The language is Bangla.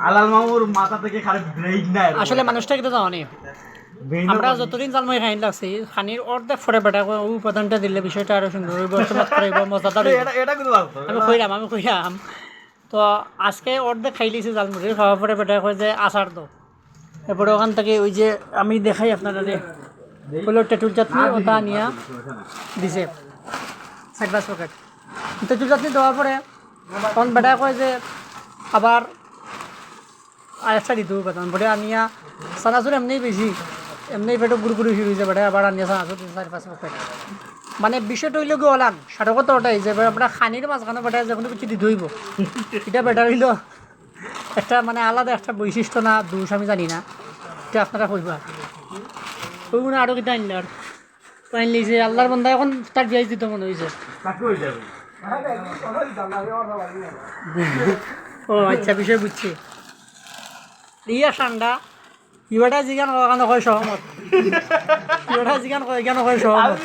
আলাল মামুর মাথা থেকে খালি ব্রেক নাই আসলে মানুষটা কিন্তু জানি আমরা যতদিন জালমাই খাইন লাগছি খানির অর্ধেক ফরে বেটা উপাদানটা দিলে বিষয়টা আরো সুন্দর হইব চমৎকার করাইব মজাদার হইব। এটা কিন্তু ভালো আমি কইরাম তো আজকে অর্ধেক খাই লিছি জালমুড়ি খাওয়ার পরে বেটা কয় যে আচার দো এরপরে ওখান থেকে ওই যে আমি দেখাই আপনারা হলো তেঁতুল চাটনি ওটা নিয়ে দিছে সাইড বাস পকেট তেঁতুল চাটনি দেওয়ার পরে তখন বেটা কয় যে আবার আরেকটা দিতে পারতাম বলে আনিয়া চানাচুর এমনি বেশি এমনি পেটে গুড়গুড়ি শুরু হয়েছে বেটা আবার আনিয়া চানাচুর 4-5 প্যাকেট মানে বিষয়টা হইল কি ওলান সাধকতা ওটাই যে আপনার খানির মাঝখানে বেটা যে কোনো কিছু দিতে হইব এটা বেটা হইল একটা মানে আলাদা একটা বৈশিষ্ট্য না দোষ আমি জানি না এটা আপনারা কইবা ওই মনে আরও কিটা আনলে আর আনলি যে আল্লাহর বন্ধা এখন তার বিয়াজ দিতে মনে হয়েছে ও আচ্ছা বিষয় বুঝছি ইয়া ঠান্ডা ইবাটা জিগান কেন কয় সহমত ইবাটা জিগান কেন কয় সহমত